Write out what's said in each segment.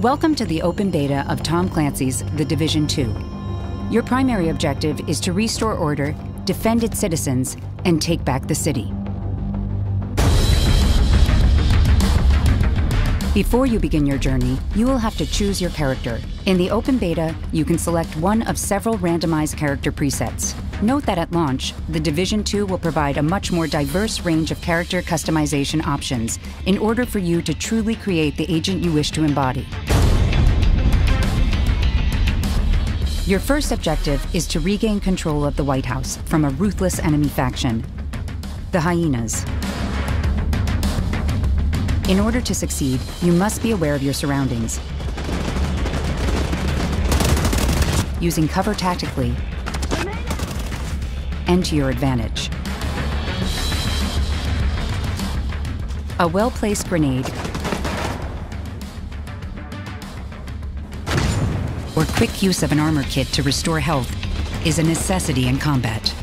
Welcome to the open beta of Tom Clancy's The Division 2. Your primary objective is to restore order, defend its citizens, and take back the city. Before you begin your journey, you will have to choose your character. In the open beta, you can select one of several randomized character presets. Note that at launch, The Division 2 will provide a much more diverse range of character customization options in order for you to truly create the agent you wish to embody. Your first objective is to regain control of the White House from a ruthless enemy faction, the Hyenas. In order to succeed, you must be aware of your surroundings. Using cover tactically and to your advantage. A well-placed grenade or quick use of an armor kit to restore health is a necessity in combat.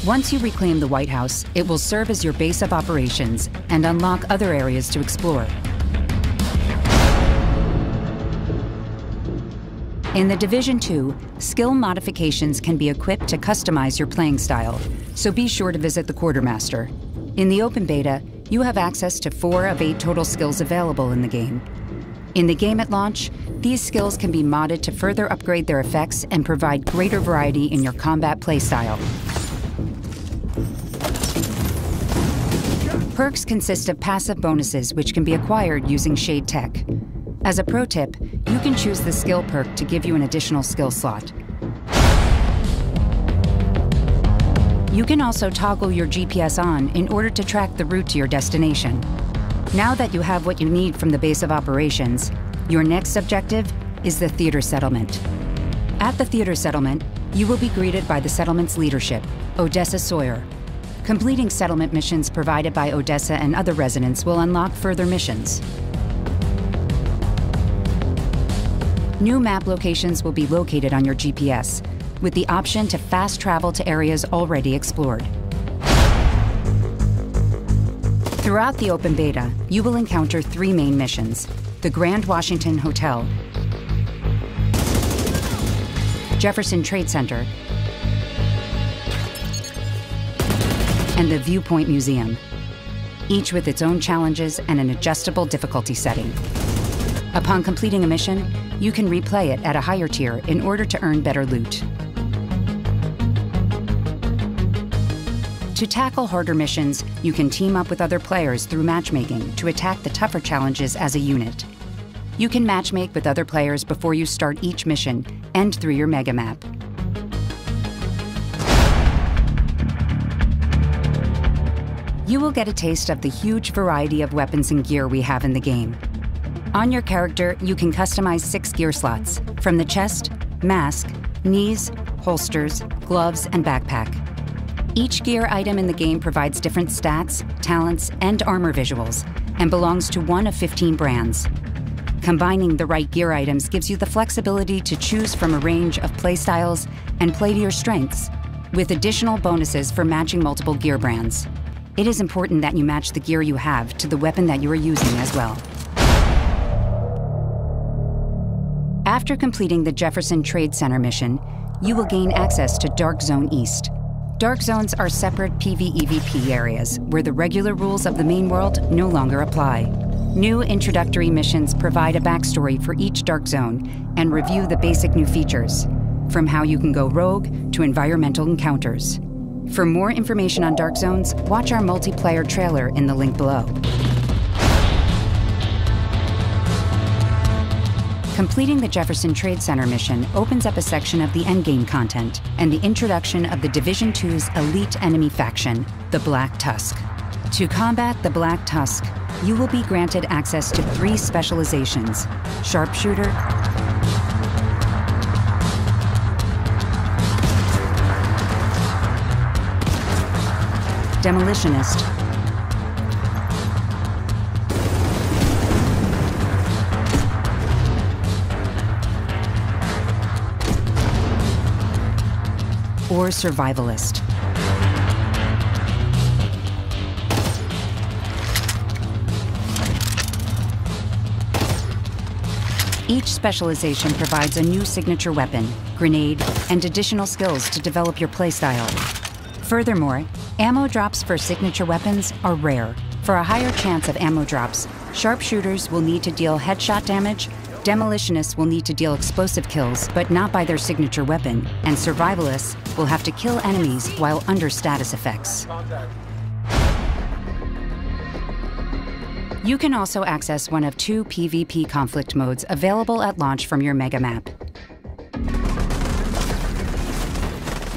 Once you reclaim the White House, it will serve as your base of operations and unlock other areas to explore. In The Division 2, skill modifications can be equipped to customize your playing style, so be sure to visit the Quartermaster. In the open beta, you have access to 4 of 8 total skills available in the game. In the game at launch, these skills can be modded to further upgrade their effects and provide greater variety in your combat playstyle. Perks consist of passive bonuses which can be acquired using Shade Tech. As a pro tip, you can choose the skill perk to give you an additional skill slot. You can also toggle your GPS on in order to track the route to your destination. Now that you have what you need from the base of operations, your next objective is the Theater Settlement. At the Theater Settlement, you will be greeted by the settlement's leadership, Odessa Sawyer. Completing settlement missions provided by Odessa and other residents will unlock further missions. New map locations will be located on your GPS, with the option to fast travel to areas already explored. Throughout the open beta, you will encounter 3 main missions: the Grand Washington Hotel, Jefferson Trade Center, and the Viewpoint Museum, each with its own challenges and an adjustable difficulty setting. Upon completing a mission, you can replay it at a higher tier in order to earn better loot. To tackle harder missions, you can team up with other players through matchmaking to attack the tougher challenges as a unit. You can matchmake with other players before you start each mission and through your mega map. You will get a taste of the huge variety of weapons and gear we have in the game. On your character, you can customize 6 gear slots, from the chest, mask, knees, holsters, gloves, and backpack. Each gear item in the game provides different stats, talents, and armor visuals, and belongs to one of 15 brands. Combining the right gear items gives you the flexibility to choose from a range of playstyles and play to your strengths, with additional bonuses for matching multiple gear brands. It is important that you match the gear you have to the weapon that you are using as well. After completing the Jefferson Trade Center mission, you will gain access to Dark Zone East. Dark Zones are separate PvEVP areas where the regular rules of the main world no longer apply. New introductory missions provide a backstory for each Dark Zone and review the basic new features, from how you can go rogue to environmental encounters. For more information on Dark Zones, watch our multiplayer trailer in the link below. Completing the Jefferson Trade Center mission opens up a section of the endgame content and the introduction of the Division 2's elite enemy faction, the Black Tusk. To combat the Black Tusk, you will be granted access to 3 specializations: Sharpshooter, Demolitionist, or Survivalist. Each specialization provides a new signature weapon, grenade, and additional skills to develop your playstyle. Furthermore, ammo drops for signature weapons are rare. For a higher chance of ammo drops, sharpshooters will need to deal headshot damage, demolitionists will need to deal explosive kills, but not by their signature weapon, and survivalists will have to kill enemies while under status effects. You can also access one of 2 PvP conflict modes available at launch from your Mega Map.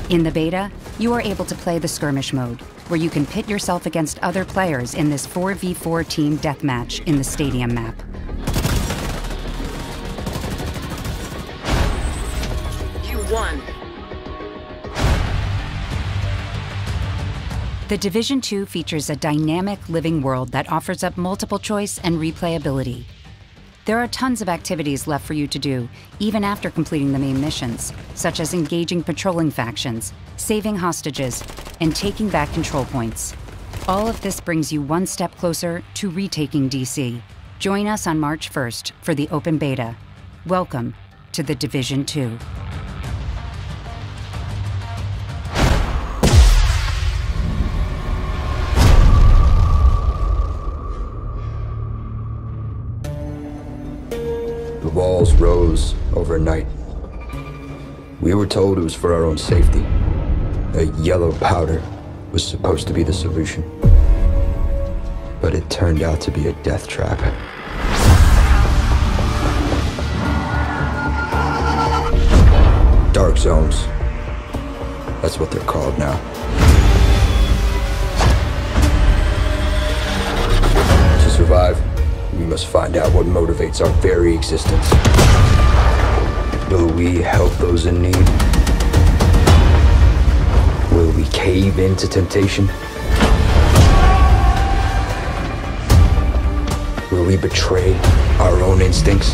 In the beta, you are able to play the Skirmish mode, where you can pit yourself against other players in this 4v4 team deathmatch in the Stadium map. You won. The Division 2 features a dynamic living world that offers up multiple choice and replayability. There are tons of activities left for you to do, even after completing the main missions, such as engaging patrolling factions, saving hostages, and taking back control points. All of this brings you one step closer to retaking DC. Join us on March 1st for the open beta. Welcome to The Division 2. The walls rose overnight. We were told it was for our own safety. A yellow powder was supposed to be the solution. But it turned out to be a death trap. Dark zones. That's what they're called now. To survive, we must find out what motivates our very existence. Will we help those in need? Will we cave into temptation? Will we betray our own instincts?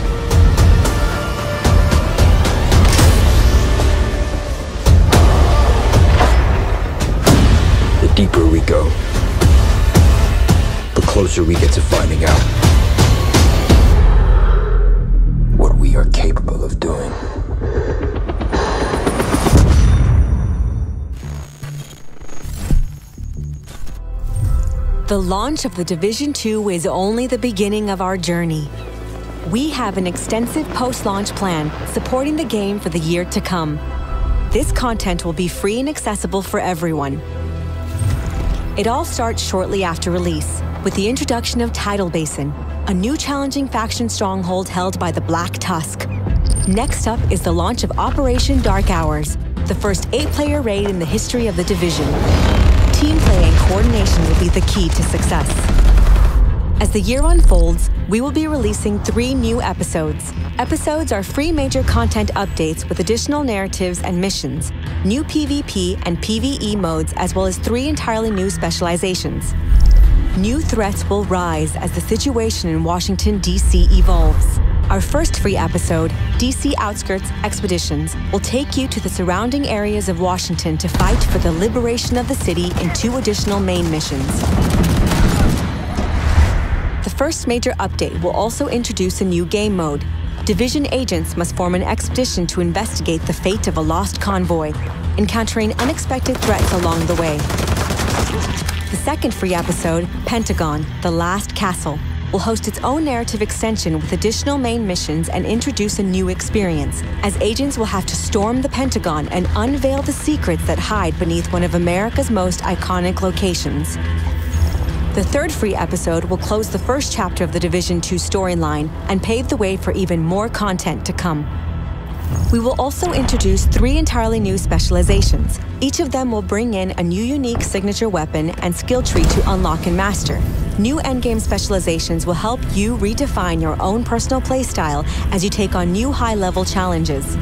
The deeper we go, the closer we get to finding out what we are capable of doing. The launch of The Division 2 is only the beginning of our journey. We have an extensive post-launch plan supporting the game for the year to come. This content will be free and accessible for everyone. It all starts shortly after release, with the introduction of Tidal Basin, a new challenging faction stronghold held by the Black Tusk. Next up is the launch of Operation Dark Hours, the first 8-player raid in the history of the Division. Team play and coordination will be the key to success. As the year unfolds, we will be releasing 3 new episodes. Episodes are free major content updates with additional narratives and missions, new PvP and PvE modes, as well as 3 entirely new specializations. New threats will rise as the situation in Washington, D.C. evolves. Our first free episode, DC Outskirts Expeditions, will take you to the surrounding areas of Washington to fight for the liberation of the city in 2 additional main missions. The first major update will also introduce a new game mode. Division agents must form an expedition to investigate the fate of a lost convoy, encountering unexpected threats along the way. The second free episode, Pentagon: The Last Castle, will host its own narrative extension with additional main missions and introduce a new experience, as agents will have to storm the Pentagon and unveil the secrets that hide beneath one of America's most iconic locations. The third free episode will close the first chapter of the Division 2 storyline and pave the way for even more content to come. We will also introduce 3 entirely new specializations. Each of them will bring in a new unique signature weapon and skill tree to unlock and master. New endgame specializations will help you redefine your own personal playstyle as you take on new high-level challenges.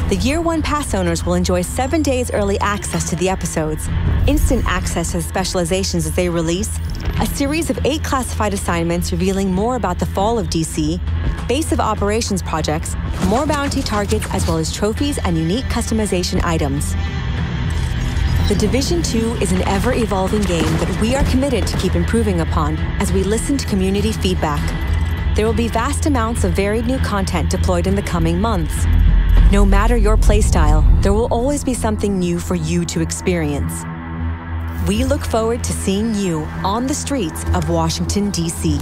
The Year 1 Pass owners will enjoy 7 days early access to the episodes, instant access to the specializations as they release, a series of 8 classified assignments revealing more about the fall of DC, base of operations projects, more bounty targets, as well as trophies and unique customization items. The Division 2 is an ever-evolving game that we are committed to keep improving upon as we listen to community feedback. There will be vast amounts of varied new content deployed in the coming months. No matter your playstyle, there will always be something new for you to experience. We look forward to seeing you on the streets of Washington, D.C.